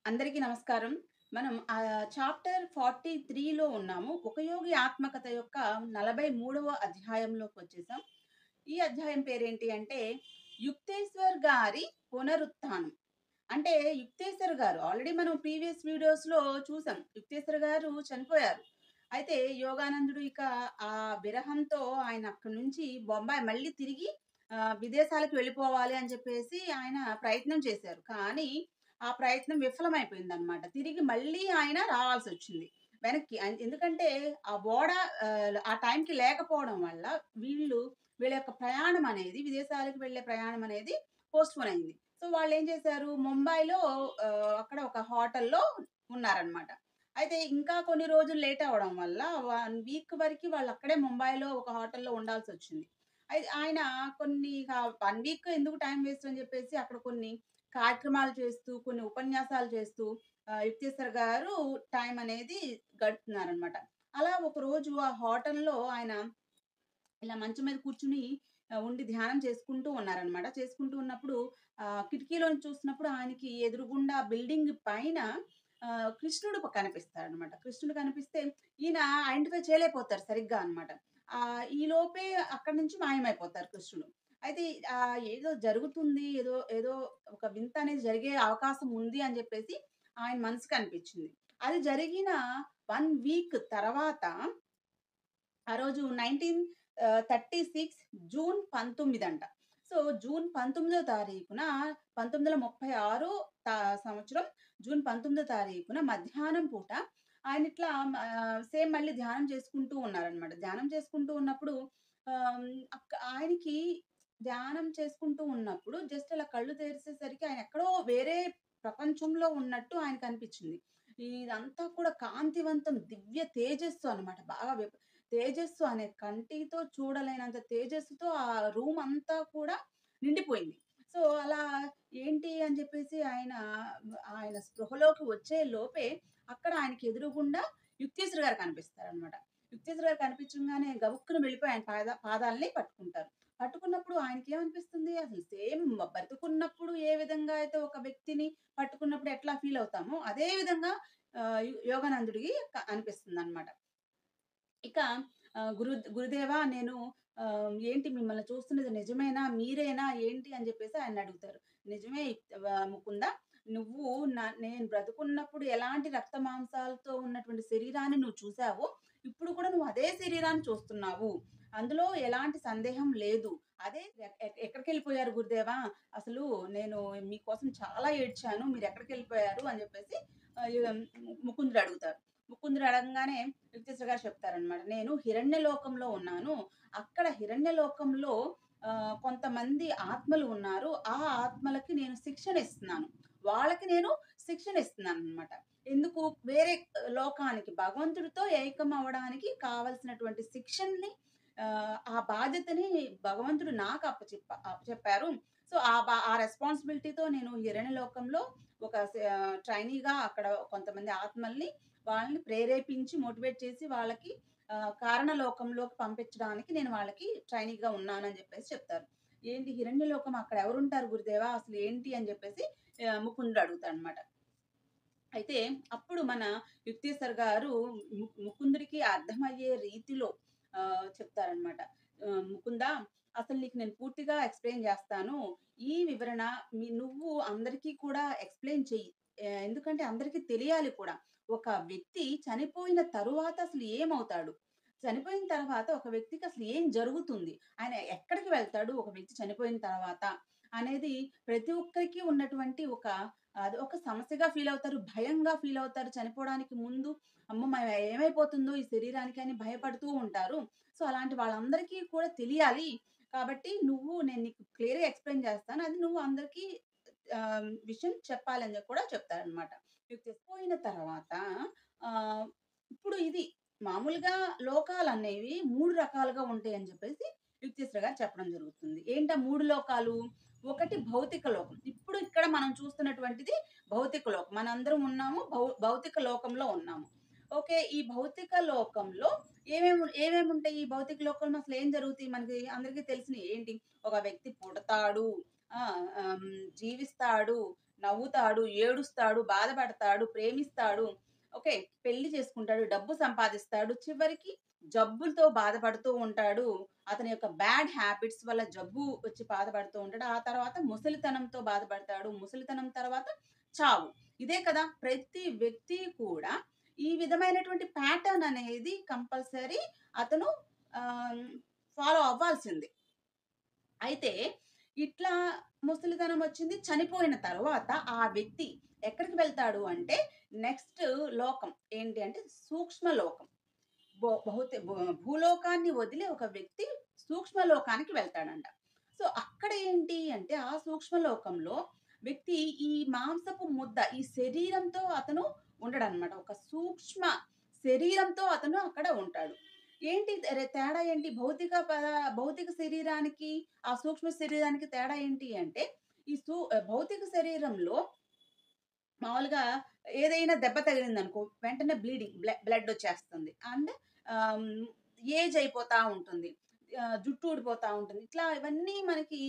అందరికీ నమస్కారం. మనం చాప్టర్ 43లో ఉన్నాము. ఒక యోగి ఆత్మకథ యొక్క 43వ అధ్యాయంలోకొచ్చేసాం. ఈ అధ్యాయం పేరేంటి అంటే, యుక్తేశ్వర్ గారి పునరుత్థానం. అంటే యుక్తేశ్వర్ గారు ఆల్రెడీ మనం ప్రీవియస్ వీడియోస్‌లో చూసాం. యుక్తేశ్వర్ గారు చనిపోయారు. అయితే యోగానందుడు ఇక ఆ విరహంతో ఆయన అక్కడి నుంచి బొంబాయి మళ్ళీ తిరిగి విదేశాలకు వెళ్ళిపోవాలి అని చెప్పేసి ఆయన ప్రయత్నం చేశారు. కానీ ఆ ప్రయత్నం విఫలమైపోయిందనమాట. తిరిగి మళ్ళీ ఆయన రావాల్సొచ్చింది వెనక్కి. ఎందుకంటే ఆ ఓడ ఆ టైంకి లేకపోవడం వల్ల వీళ్ళ యొక్క ప్రయాణం అనేది విదేశాలకు వెళ్ళే ప్రయాణం అనేది పోస్ట్‌పోన్ అయింది. సో, వాళ్ళేం చేశారు ముంబైలో అక్కడ ఒక హోటల్‌లో ఉన్నారనమాట. అయితే ఇంకా కొన్ని రోజులు లేట్ అవ్వడం వల్ల 1 వీక్ వరకి వాళ్ళక్కడే ముంబైలో ఒక హోటల్‌లో ఉండాల్సొచ్చింది. ఆయన కొన్ని 1 వీక్ ఎందుకు టైం వేస్ట్ అని చెప్పేసి అక్కడ కొన్ని కార్యక్రమాలు చేస్తూ, కొన్ని ఉపన్యాసాలు చేస్తూ యుక్తేశ్వర్ గారు టైం అనేది గడుపుతున్నారనమాట. అలా ఒకరోజు ఆ హోటల్‌లో ఆయన ఇలా మంచం మీద కూర్చొని ఉండి ధ్యానం చేసుకుంటూ ఉన్నారనమాట. చేసుకుంటూ ఉన్నప్పుడు కిటికీలోంచి చూస్తున్నప్పుడు ఆయనకి ఎదురుగుండా బిల్డింగ్ పైన కృష్ణుడు కనిపిస్తాడనమాట. కృష్ణుడు కనిపిస్తే ఈయన ఐడెంటిఫై చేయలేకపోతారు సరిగ్గా అనమాట. ఈలోపే అక్కడి నుంచి మాయమైపోతారు కృష్ణుడు. అయితే ఏదో జరుగుతుంది. ఏదో ఏదో ఒక వింత అనేది జరిగే అవకాశం ఉంది అని జెప్పేసి ఆయన మనసుకి అనిపించింది. అది జరిగిన 1 వీక్ తర్వాత ఆ రోజు 36 జూన్ 19 అంట. సో, జూన్ 19వ తారీఖున 1936 సంవత్సరం జూన్ 19వ తారీఖున మధ్యాహ్నం పూట ఆయన ఇట్లా సేమ్ మళ్ళీ ధ్యానం చేసుకుంటూ ఉన్నారనమాట. ధ్యానం చేసుకుంటూ ఉన్నప్పుడు ఆహ్, ఆయనకి ధ్యానం చేసుకుంటూ ఉన్నప్పుడు జస్ట్ అలా కళ్ళు తెరిసేసరికి ఆయన ఎక్కడో వేరే ప్రపంచంలో ఉన్నట్టు ఆయనకనిపించింది. ఇదంతా కూడా కాంతివంతం దివ్య తేజస్సు అనమాట. బాగా తేజస్సు అనే కంటితో చూడలేనంత తేజస్సుతో ఆ రూమ్ అంతా కూడా నిండిపోయింది. సో, అలా ఏంటి అని చెప్పేసి ఆయన స్పృహలోకి వచ్చే లోపే అక్కడ ఆయనకి ఎదురుగుండా యుక్తేశ్వర్ గారు కనిపిస్తారనమాట. యుక్తేశ్వర్ గారు కనిపించంగానే గబుక్కున వెళ్ళిపోయి ఆయన పాదాల్ని పట్టుకుంటారు. పట్టుకున్నప్పుడు ఆయనకేమనిపిస్తుంది అసలు సేమ్ బ్రతికున్నప్పుడు ఏ విధంగా అయితే ఒక వ్యక్తిని పట్టుకున్నప్పుడు ఎట్లా ఫీల్ అవుతామో అదే విధంగా యోగానందుడికి అనిపిస్తుందనమాట. ఇక గురుదేవా నేను ఏంటి మిమ్మల్ని చూస్తున్నది నిజమేనా? మీరేనా? ఏంటి? అని జెప్పేసి ఆయన్నడుగుతారు. నిజమే ముకుంద. నువ్వు నేను బ్రతికున్నప్పుడు ఎలాంటి రక్త మాంసాలతో ఉన్నటువంటి శరీరాన్ని నువ్వు చూసావో, ఇప్పుడు కూడా నువ్వు అదే శరీరాన్ని చూస్తున్నావు. అందులో ఎలాంటి సందేహం లేదు. అదే ఎక్కడికెళ్ళిపోయారు గురుదేవా? అసలు నేను మీకోసం చాలా ఏడ్చాను. మీరెక్కడికెళ్ళిపోయారు? అని జెప్పేసి ముకుందుడు అడుగుతారు. ముకుందుడు అడగంగానే యుక్తేశ్వర గారు చెప్తారనమాట. నేను హిరణ్యలోకంలో ఉన్నాను. అక్కడ హిరణ్యలోకంలో కొంతమంది ఆత్మలు ఉన్నారు. ఆ ఆత్మలకి నేను శిక్షణ ఇస్తున్నాను. వాళ్ళకి నేను శిక్షణ ఇస్తున్నాననమాట. ఎందుకు? వేరే లోకానికి భగవంతుడితో ఏకం అవ్వడానికి కావాల్సినటువంటి శిక్షణని ఆ బాధ్యతని భగవంతుడు నాకు అప్పచెప్పారు. సో, ఆ రెస్పాన్సిబిలిటీతో నేను హిరణ్యలోకంలో ఒక ట్రైనీగా అక్కడ కొంతమంది ఆత్మల్ని వాళ్ళని ప్రేరేపించి, మోటివేట్ చేసి వాళ్ళకి కారణలోకంలోకి పంపించడానికి నేను వాళ్ళకి ట్రైనీగా ఉన్నానని జెప్పేసి చెప్తారు. ఏంటి హిరణ్యలోకం అక్కడ ఎవరుంటారు గురుదేవా? అసలు ఏంటి? అని జెప్పేసి ముకుందుడు అడుగుతాడనమాట. అయితే అప్పుడు మన యుక్తేశ్వర్ గారు ముకుందుడికి అర్థమయ్యే రీతిలో చెప్తారనమాట. ముకుందా అసలు నీకు నేను పూర్తిగా ఎక్స్‌ప్లెయిన్ జేస్తాను. ఈ వివరణ నువ్వు అందరికీ కూడా ఎక్స్‌ప్లెయిన్ చెయ్యి. ఎందుకంటే అందరికీ తెలియాలి కూడా. ఒక వ్యక్తి చనిపోయిన తరువాత అసలు ఏమవుతాడు? చనిపోయిన తర్వాత ఒక వ్యక్తికి అసలు ఏం జరుగుతుంది? ఆయన ఎక్కడికి వెళ్తాడు ఒక వ్యక్తి చనిపోయిన తర్వాత? అనేది ప్రతి ఒక్కరికి ఉన్నటువంటి అది ఒక సమస్యగా ఫీల్ అవుతారు. భయంగా ఫీల్ అవుతారు. చనిపోవడానికి ముందు అమ్మో! ఏమైపోతుందో ఈ శరీరానికి అని భయపడుతూ ఉంటారు. సో, అలాంటి వాళ్ళందరికీ కూడా తెలియాలి. కాబట్టి నేను నీకు క్లియర్‌గా ఎక్స్‌ప్లెయిన్ చేస్తాను. అది నువ్వు అందరికీ విషయం చెప్పాలని కూడా చెప్తారనమాట. పోయిన తర్వాత ఆహ్, ఇప్పుడు ఇది మామూలుగా లోకాలనేవి 3 రకాలుగా ఉంటాయని చెప్పేసి యుక్తేశ్వర గారు చెప్పడం జరుగుతుంది. ఏంటా 3 లోకాలు? ఒకటి భౌతిక లోకం. ఇప్పుడు ఇక్కడ మనం చూస్తున్నటువంటిది భౌతిక లోకం. మనందరం ఉన్నాము. భౌతిక లోకంలో ఉన్నాము. ఓకే. ఈ భౌతిక లోకంలో ఏమేముంటాయి? ఈ భౌతిక లోకంలో అసలు ఏం జరుగుతాయి? మనకి అందరికీ తెలిసినయి ఏంటి? ఒక వ్యక్తి పుడతాడు. జీవిస్తాడు. నవ్వుతాడు, ఏడుస్తాడు, బాధపడతాడు, ప్రేమిస్తాడు. ఓకే. పెళ్లి చేసుకుంటాడు, డబ్బు సంపాదిస్తాడు. చివరికి జబ్బులతో బాధపడుతూ ఉంటాడు. అతని యొక్క బ్యాడ్ హ్యాబిట్స్ వల్ల జబ్బు వచ్చి బాధపడుతూ ఉంటాడు. ఆ తర్వాత ముసలితనంతో బాధపడతాడు. ముసలితనం తర్వాత చావు. ఇదే కదా! ప్రతి వ్యక్తి కూడా ఈ విధమైనటువంటి ప్యాటర్న్ అనేది కంపల్సరీ అతను ఆహ్, ఫాలో అవ్వాల్సిందే. అయితే ఇట్లా ముసలితనం వచ్చింది. చనిపోయిన తర్వాత ఆ వ్యక్తి ఎక్కడికి వెళ్తాడు అంటే నెక్స్ట్ లోకం ఏంటి అంటే సూక్ష్మ లోకం. భూలోకాన్ని వదిలి ఒక వ్యక్తి సూక్ష్మ లోకానికి వెళ్తాడంట. సో, అక్కడ ఏంటి అంటే ఆ సూక్ష్మ లోకంలో వ్యక్తి ఈ మాంసపు ముద్ద, ఈ శరీరంతో అతను ఉండడనమాట. ఒక సూక్ష్మ శరీరంతో అతను అక్కడ ఉంటాడు. ఏంటి తేడా ఏంటి? భౌతిక శరీరానికి, ఆ సూక్ష్మ శరీరానికి తేడా ఏంటి అంటే, భౌతిక శరీరంలో మామూలుగా ఏదైనా దెబ్బ తగిలిందనుకో, వెంటనే బ్లడొచ్చేస్తుంది. అండ్ ఆహ్, ఏజ్ అయిపోతా ఉంటుంది. జుట్టు ఊడిపోతా ఉంటుంది. ఇట్లా ఇవన్నీ మనకి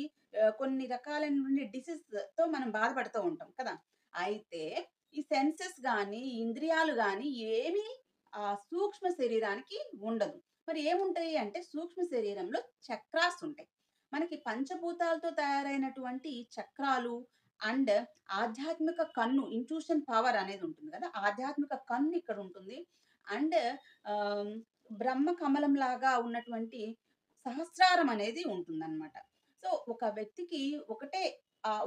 కొన్ని రకాలైనటువంటి డిసీజ్‌తో మనం బాధపడుతూ ఉంటాం కదా! అయితే ఈ సెన్సెస్ గాని, ఈ ఇంద్రియాలు గాని ఏమీ సూక్ష్మ శరీరానికి ఉండదు. మరి ఏముంటాయి అంటే సూక్ష్మ శరీరంలో చక్రాస్ ఉంటాయి. మనకి పంచభూతాలతో తయారైనటువంటి చక్రాలు అండ్ ఆధ్యాత్మిక కన్ను ఇంట్యూషన్ పవర్ అనేది ఉంటుంది కదా! ఆధ్యాత్మిక కన్ను ఇక్కడ ఉంటుంది. అండ్ ఆహ్, బ్రహ్మ కమలం లాగా ఉన్నటువంటి సహస్రారం అనేది ఉంటుందన్నమాట. సో, ఒక వ్యక్తికి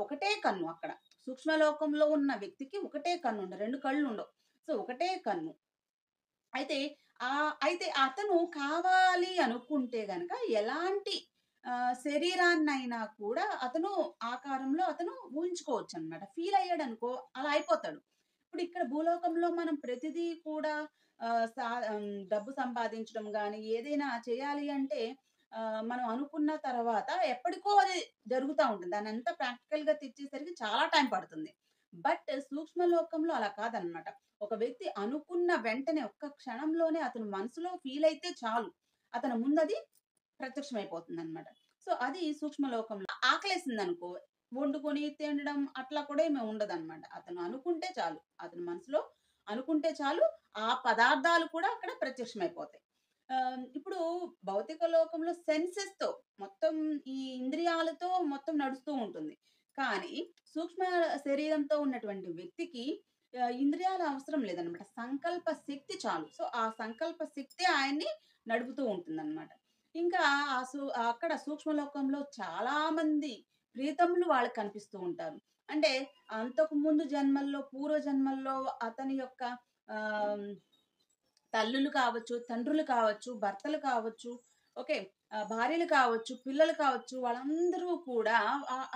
ఒకటే కన్ను అక్కడ. సూక్ష్మలోకంలో ఉన్న వ్యక్తికి ఒకటే కన్ను ఉండదు. 2 కళ్ళు ఉండవు. సో, ఒకటే కన్ను. అయితే అయితే అతను కావాలి అనుకుంటే గనక ఎలాంటి శరీరాన్నైనా కూడా అతను ఆకారంలో అతను ఊహించుకోవచ్చనమాట. ఫీల్ అయ్యాడనుకో అలా అయిపోతాడు. ఇప్పుడు ఇక్కడ భూలోకంలో మనం ప్రతిదీ కూడా డబ్బు సంపాదించడం గాని, ఏదైనా చేయాలి అంటే మనం అనుకున్న తర్వాత ఎప్పటికో అది జరుగుతా ఉంటుంది. దాన్నంతా ప్రాక్టికల్‌గా తెచ్చేసరికి చాలా టైం పడుతుంది. బట్ సూక్ష్మ లోకంలో అలా కాదనమాట. ఒక వ్యక్తి అనుకున్న వెంటనే ఒక్క క్షణంలోనే అతను మనసులో ఫీల్ అయితే చాలు. అతని ముందది ప్రత్యక్షమైపోతుందనమాట. సో, అది సూక్ష్మ లోకంలో. ఆకలేసిందనుకో వండుకొని తినడం అట్లా కూడా ఏమి ఉండదనమాట. అతను అనుకుంటే చాలు. అతని మనసులో అనుకుంటే చాలు. ఆ పదార్థాలు కూడా అక్కడ ప్రత్యక్షమైపోతాయి. ఇప్పుడు భౌతిక లోకంలో సెన్సెస్‌తో మొత్తం ఈ ఇంద్రియాలతో మొత్తం నడుస్తూ ఉంటుంది. కానీ సూక్ష్మ శరీరంతో ఉన్నటువంటి వ్యక్తికి ఇంద్రియాలు అవసరం లేదనమాట. సంకల్ప శక్తి చాలు. సో, ఆ సంకల్ప శక్తే ఆయన్ని నడుపుతూ ఉంటుందనమాట. ఇంకా అక్కడ సూక్ష్మలోకంలో చాలా మంది ప్రీతములు వాళ్ళకి కనిపిస్తూ ఉంటారు. అంటే అంతకుముందు జన్మల్లో, పూర్వ జన్మల్లో అతని యొక్క ఆహ్, తల్లులు కావచ్చు, తండ్రులు కావచ్చు, భర్తలు కావచ్చు, ఓకే. భార్యలు కావచ్చు, పిల్లలు కావచ్చు, వాళ్ళందరూ కూడా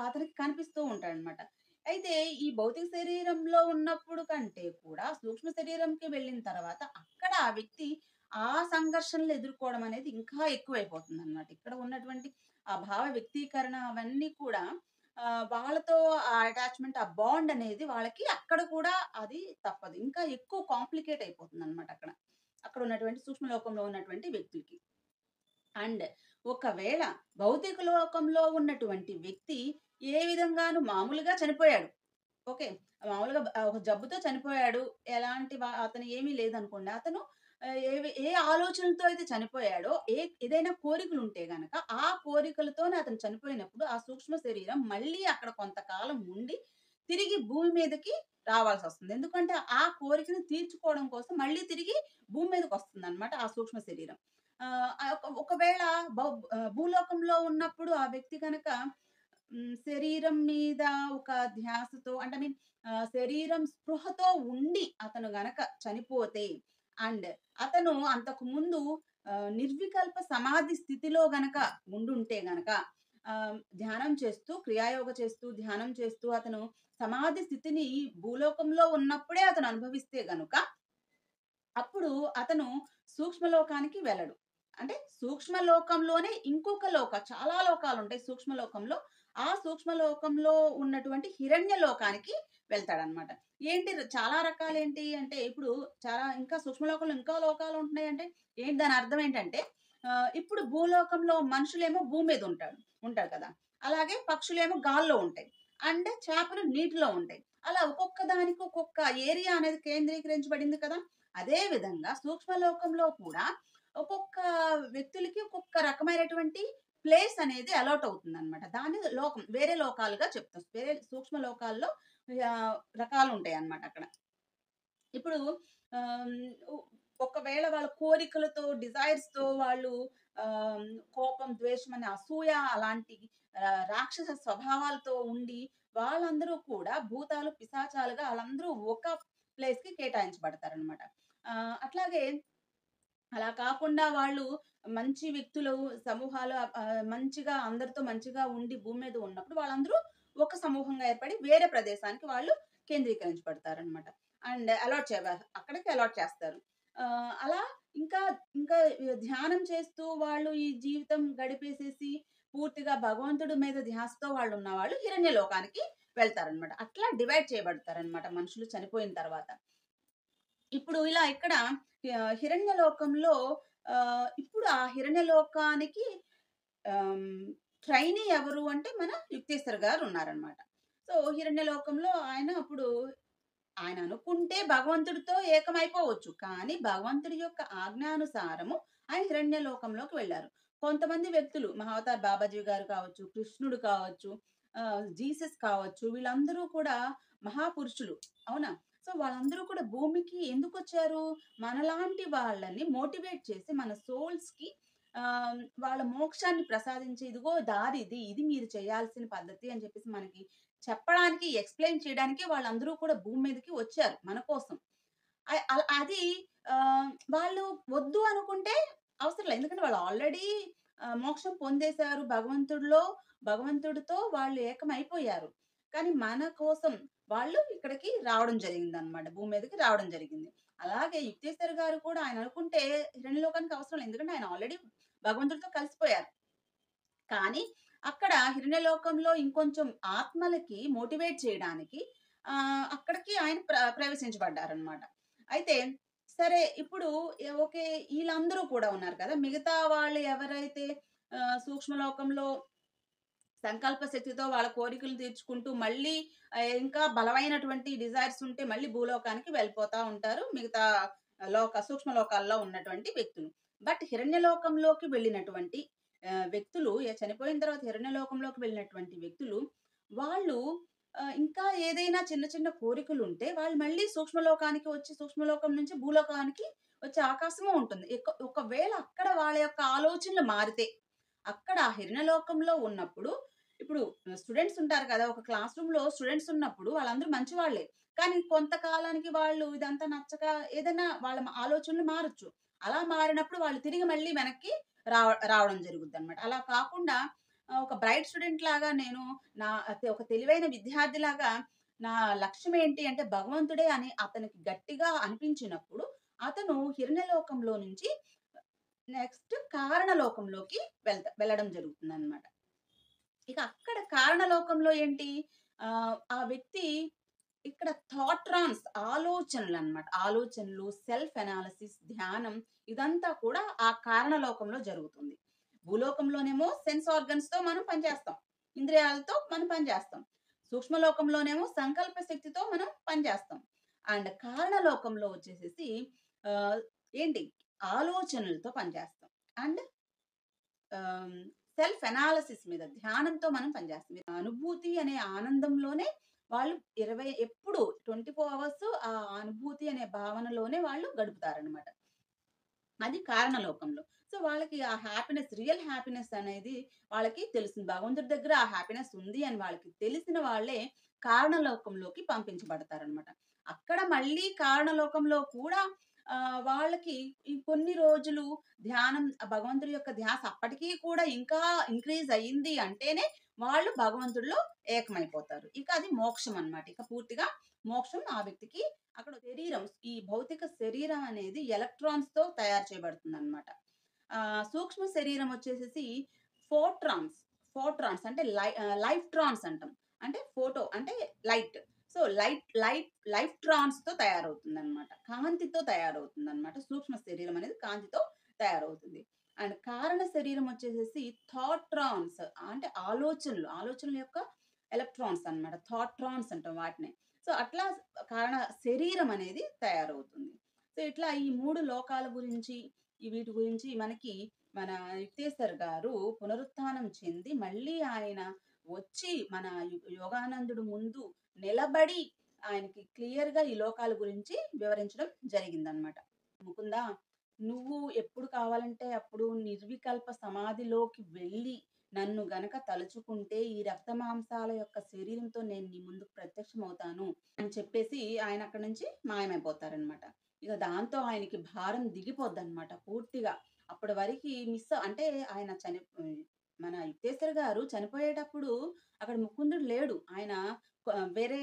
అతనికి కనిపిస్తూ ఉంటాడనమాట. అయితే ఈ భౌతిక శరీరంలో ఉన్నప్పుడు కంటే కూడా సూక్ష్మ శరీరంకి వెళ్ళిన తర్వాత అక్కడ ఆ వ్యక్తి ఆ సంఘర్షణలు ఎదుర్కోవడం అనేది ఇంకా ఎక్కువైపోతుందనమాట. ఇక్కడ ఉన్నటువంటి ఆ భావ వ్యక్తీకరణ అవన్నీ కూడా వాళ్ళతో ఆ అటాచ్‌మెంట్, ఆ బాండ్ అనేది వాళ్ళకి అక్కడ కూడా అది తప్పదు. ఇంకా ఎక్కువ కాంప్లికేట్ అయిపోతుందనమాట అక్కడ. అక్కడ ఉన్నటువంటి సూక్ష్మ లోకంలో ఉన్నటువంటి వ్యక్తులకి. అండ్ ఒకవేళ భౌతిక లోకంలో ఉన్నటువంటి వ్యక్తి ఏ విధంగాను మామూలుగా చనిపోయాడు. ఓకే. మామూలుగా ఒక జబ్బుతో చనిపోయాడు. ఎలాంటి అతను ఏమీ లేదనుకోండి. అతను ఏ ఆలోచనలతో అయితే చనిపోయాడో, ఏదైనా కోరికలుంటే గనక, ఆ కోరికలతోనే అతను చనిపోయినప్పుడు ఆ సూక్ష్మ శరీరం మళ్ళీ అక్కడ కొంతకాలం ఉండి, తిరిగి భూమి మీదకి రావాల్సొస్తుంది. ఎందుకంటే, ఆ కోరికను తీర్చుకోవడం కోసం మళ్ళీ తిరిగి భూమి మీదకొస్తుందనమాట ఆ సూక్ష్మ శరీరం. ఒకవేళ భూలోకంలో ఉన్నప్పుడు ఆ వ్యక్తి గనక శరీరం మీద ఒక ధ్యాసతో అంటే ఐ మీన్ శరీరం స్పృహతో ఉండి అతను గనక చనిపోతే అండ్ అతను అంతకు ముందు నిర్వికల్ప సమాధి స్థితిలో గనక ఉండుంటే గనక ధ్యానం చేస్తూ, క్రియాయోగ చేస్తూ, ధ్యానం చేస్తూ అతను సమాధి స్థితిని భూలోకంలో ఉన్నప్పుడే అతను అనుభవిస్తే గనుక అప్పుడు అతను సూక్ష్మలోకానికి వెళ్ళడు. అంటే సూక్ష్మలోకంలోనే ఇంకొక చాలా లోకాలుంటాయి సూక్ష్మలోకంలో. ఆ సూక్ష్మలోకంలో ఉన్నటువంటి హిరణ్య లోకానికి వెళ్తాడనమాట. చాలా రకాలేంటి అంటే ఇప్పుడు ఇంకా సూక్ష్మలోకంలో ఇంకా లోకాలుంటున్నాయంటే దాని అర్థం ఏంటంటే ఇప్పుడు భూలోకంలో మనుషులేమో భూమి మీద ఉంటారు కదా! అలాగే పక్షులేమో గాల్లో ఉంటాయి. అండ్ చేపలు నీటిలో ఉంటాయి. అలా ఒక్కొక్క దానికి ఒక్కొక్క ఏరియా అనేది కేంద్రీకరించబడింది కదా! అదే విధంగా సూక్ష్మలోకంలో కూడా ఒక్కొక్క వ్యక్తులకి ఒక్కొక్క రకమైనటువంటి ప్లేస్ అనేది అలాట్ అవుతుందనమాట. దాన్ని లోకం వేరే లోకాలుగా చెప్తాం. వేరే సూక్ష్మ లోకాల్లో రకాలుంటాయన్నమాట అక్కడ. ఇప్పుడు ఆహ్, ఉ ఒకవేళ వాళ్ళ కోరికలతో, డిజైర్స్‌తో వాళ్ళు ఆహ్, కోపం, ద్వేషం అనే అసూయ అలాంటి రాక్షస స్వభావాలతో ఉండి వాళ్ళందరూ కూడా భూతాలు, పిశాచాలుగా ఆళ్ళందరూ ఒక ప్లేస్‌కి కేటాయించబడతారనమాట. అట్లాగే అలా కాకుండా వాళ్ళు మంచి వ్యక్తులు, సమూహాలు మంచిగా అందరితో మంచిగా ఉండి భూమి మీద ఉన్నప్పుడు వాళ్ళందరూ ఒక సమూహంగా ఏర్పడి వేరే ప్రదేశానికి వాళ్ళు కేంద్రీకరించబడతారనమాట. అండ్ అక్కడికి అలాట్ చేస్తారు. అలా ఇంకా ఇంకా ధ్యానం చేస్తూ వాళ్ళు ఈ జీవితం గడిపేసేసి పూర్తిగా భగవంతుడి మీద ధ్యాసతో వాళ్ళున్నవాళ్ళు హిరణ్య లోకానికి వెళ్తారనమాట. అట్లా డివైడ్ చేయబడతారనమాట మనుషులు చనిపోయిన తర్వాత. ఇప్పుడు ఇలా ఇక్కడ హిరణ్యలోకంలో ఇప్పుడు ఆ హిరణ్యలోకానికి ఆహ్, ట్రైనీ ఎవరు అంటే మన యుక్తేశ్వర్ గారు ఉన్నారనమాట. సో, హిరణ్యలోకంలో ఆయన అప్పుడు ఆయన అనుకుంటే భగవంతుడితో ఏకమైపోవచ్చు. కానీ భగవంతుడి యొక్క ఆజ్ఞానుసారము ఆయన హిరణ్యలోకంలోకి వెళ్లారు. కొంతమంది వ్యక్తులు మహావతార్ బాబాజీ గారు కావచ్చు, కృష్ణుడు కావచ్చు, జీసస్ కావచ్చు వీళ్ళందరూ కూడా మహాపురుషులు. అవునా? సో, వాళ్ళందరూ కూడా భూమికి ఎందుకొచ్చారు? మనలాంటి వాళ్ళని మోటివేట్ చేసి మన సోల్స్‌కి వాళ్ళ మోక్షాన్ని ప్రసాదించి ఇదిగో దారి ఇది. ఇది మీరు చేయాల్సిన పద్ధతి అని చెప్పేసి మనకి చెప్పడానికి, ఎక్స్‌ప్లెయిన్ చేయడానికి వాళ్ళందరూ కూడా భూమి మీదకి వచ్చారు మన కోసం. అది వాళ్ళు వద్దు అనుకుంటే అవసరం లేదు. ఎందుకంటే వాళ్ళు ఆల్రెడీ మోక్షం పొందేశారు. భగవంతుడితో వాళ్ళు ఏకమైపోయారు. కానీ మన కోసం వాళ్ళు ఇక్కడికి రావడం జరిగిందనమాట. భూమి మీదకి రావడం జరిగింది. అలాగే యుక్తేశ్వర్ గారు కూడా ఆయన అనుకుంటే హిరణ్యలోకానికి అవసరం లేదు. ఎందుకంటే ఆయన ఆల్రెడీ భగవంతుడితో కలిసిపోయారు. కానీ అక్కడ హిరణ్యలోకంలో ఇంకొంచెం ఆత్మలకి మోటివేట్ చేయడానికి అక్కడికి ఆయన ప్రవేశించబడ్డారనమాట. అయితే సరే ఇప్పుడు ఓకే. ఈళ్ళందరూ కూడా ఉన్నారు కదా! మిగతా వాళ్ళు ఎవరైతే సూక్ష్మలోకంలో సంకల్ప శక్తితో వాళ్ళ కోరికలు తీర్చుకుంటూ మళ్ళీ ఇంకా బలమైనటువంటి డిజైర్స్ ఉంటే మళ్ళీ భూలోకానికి వెళ్ళిపోతా ఉంటారు. మిగతా సూక్ష్మ లోకాల్లో ఉన్నటువంటి వ్యక్తులు. బట్ హిరణ్యలోకంలోకి వెళ్ళినటువంటి వ్యక్తులు చనిపోయిన తర్వాత హిరణ్యలోకంలోకి వెళ్ళినటువంటి వ్యక్తులు వాళ్ళు ఇంకా ఏదైనా చిన్న చిన్న కోరికలుంటే వాళ్ళు మళ్ళీ సూక్ష్మలోకానికి వచ్చి సూక్ష్మలోకం నుంచి భూలోకానికి వచ్చే అవకాశము ఉంటుంది. ఒకవేళ అక్కడ వాళ్ళ యొక్క ఆలోచనలు మారితే అక్కడ ఆ హిరణ్యలోకంలో ఉన్నప్పుడు ఇప్పుడు స్టూడెంట్స్ ఉంటారు కదా! ఒక క్లాస్ రూమ్‌లో స్టూడెంట్స్ ఉన్నప్పుడు వాళ్ళందరూ మంచివాళ్ళే. కానీ కొంతకాలానికి వాళ్ళు ఇదంతా నచ్చక ఏదైనా వాళ్ళ ఆలోచనలు మారొచ్చు. అలా మారినప్పుడు వాళ్ళు తిరిగి మళ్ళీ వెనక్కి రావడం జరుగుద్దనమాట. అలా కాకుండా ఒక బ్రైట్ స్టూడెంట్ లాగా నేను ఒక తెలివైన విద్యార్థిలాగా నా లక్ష్యం ఏంటి అంటే భగవంతుడే అని అతనికి గట్టిగా అనిపించినప్పుడు అతను హిరణ్యలోకంలో నుంచి నెక్స్ట్ కారణలోకంలోకి వెళ్ళడం జరుగుతుందనమాట. ఇక అక్కడ కారణలోకంలో ఏంటి? ఆ వ్యక్తి ఇక్కడ థాట్ ట్రాన్స్ ఆలోచనలనమాట. ఆలోచనలు, సెల్ఫ్ అనాలిసిస్, ధ్యానం ఇదంతా కూడా ఆ కారణలోకంలో జరుగుతుంది. భూలోకంలోనేమో సెన్స్ ఆర్గన్స్‌తో మనం పనిచేస్తాం. ఇంద్రియాలతో మనం పనిచేస్తాం. సూక్ష్మలోకంలోనేమో సంకల్ప శక్తితో మనం పనిచేస్తాం. అండ్ కారణలోకంలో వచ్చేసేసి ఆహ్, ఏంటి ఆలోచనలతో పనిచేస్తాం. అండ్ ఆహ్, సెల్ఫ్ అనాలిసిస్ మీద ధ్యానంతో మనం పనిచేస్తాం. అనుభూతి అనే ఆనందంలోనే వాళ్ళు ఎప్పుడు 24 అవర్స్ ఆ అనుభూతి అనే భావనలోనే వాళ్ళు గడుపుతారనమాట. అది కారణలోకంలో. సో, వాళ్ళకి ఆ హ్యాపీనెస్ రియల్ హ్యాపీనెస్ అనేది వాళ్ళకి తెలుస్తుంది. భగవంతుడి దగ్గర ఆ హ్యాపీనెస్ ఉంది అని వాళ్ళకి తెలిసిన వాళ్ళే కారణలోకంలోకి పంపించబడతారనమాట. అక్కడ మళ్ళీ కారణలోకంలో కూడా వాళ్ళకి ఈ కొన్ని రోజులు ధ్యానం భగవంతుడి యొక్క ధ్యాస అప్పటికి కూడా ఇంకా ఇంక్రీజ్ అయ్యింది అంటేనే వాళ్ళు భగవంతుడిలో ఏకమైపోతారు. ఇక అది మోక్షం అన్నమాట. ఇక పూర్తిగా మోక్షం ఆ వ్యక్తికి అక్కడ శరీరం ఈ భౌతిక శరీరం అనేది ఎలక్ట్రాన్స్‌తో తయారు చేయబడుతుందన్నమాట. సూక్ష్మ శరీరం వచ్చేసేసి ఫోట్రాన్స్, ఫోట్రాన్స్ అంటే లైఫ్ ట్రాన్స్ అంటాం. అంటే ఫోటో అంటే లైట్. సో, లైఫ్ ట్రాన్స్‌తో తయారవుతుందన్నమాట. కాంతితో తయారవుతుందన్నమాట. సూక్ష్మ శరీరం అనేది కాంతితో తయారవుతుంది. అండ్ కారణ శరీరం వచ్చేసేసి థాట్ ట్రాన్స్ అంటే ఆలోచనల యొక్క ఎలక్ట్రాన్స్ అన్నమాట. థాట్రాన్స్ అంటాం వాటిని. సో, అట్లా కారణ శరీరం అనేది తయారవుతుంది. సో, ఇట్లా ఈ 3 లోకాల గురించి, వీటి గురించి మనకి మన యుక్తేశ్వర్ గారు పునరుత్థానం చెంది, మళ్ళీ ఆయన వచ్చి మన యోగానందుడు ముందు నిలబడి ఆయనకి క్లియర్‌గా ఈ లోకాల గురించి వివరించడం జరిగిందనమాట. ముకుందా, నువ్వు ఎప్పుడు కావాలంటే అప్పుడు నిర్వికల్ప సమాధిలోకి వెళ్ళి నన్ను గనక తలుచుకుంటే ఈ రక్త మాంసాల యొక్క శరీరంతో నేను నీ ముందుకు ప్రత్యక్షమవుతాను అని చెప్పేసి ఆయన అక్కడి నుంచి మాయమైపోతారనమాట. ఇక దాంతో ఆయనకి భారం దిగిపోద్దనమాట పూర్తిగా. అప్పటి వరకి అంటే ఆయన మన యుక్తేశ్వర్ గారు చనిపోయేటప్పుడు అక్కడ ముకుందుడు లేడు. ఆయన వేరే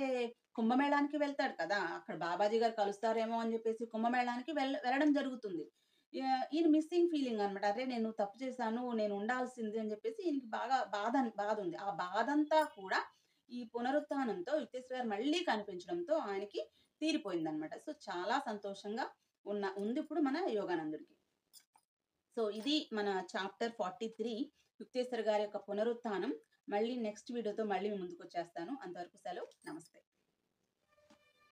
కుంభమేళానికి వెళ్తాడు కదా! అక్కడ బాబాజీ గారు కలుస్తారేమో అని చెప్పేసి కుంభమేళానికి వెళ్ళడం జరుగుతుంది. ఈయన మిస్సింగ్ ఫీలింగ్ అన్నమాట. అరే! నేను తప్పు చేశాను. నేను ఉండాల్సింది అని చెప్పేసి ఈయనకి బాగా బాధుంది. ఆ బాధంతా కూడా ఈ పునరుత్థానంతో యుక్తేశ్వర్ గారు మళ్ళీ కనిపించడంతో ఆయనకి తీరిపోయిందన్నమాట. సో, చాలా సంతోషంగా ఉందిప్పుడు మన యోగానందుడికి. సో, ఇది మన చాప్టర్ 43 యుక్తేశ్వర్ గారి యొక్క పునరుత్థానం. మళ్ళీ నెక్స్ట్ వీడియోతో మళ్ళీ మీ ముందుకొచ్చేస్తాను. అంతవరకు సెలవు. నమస్తే.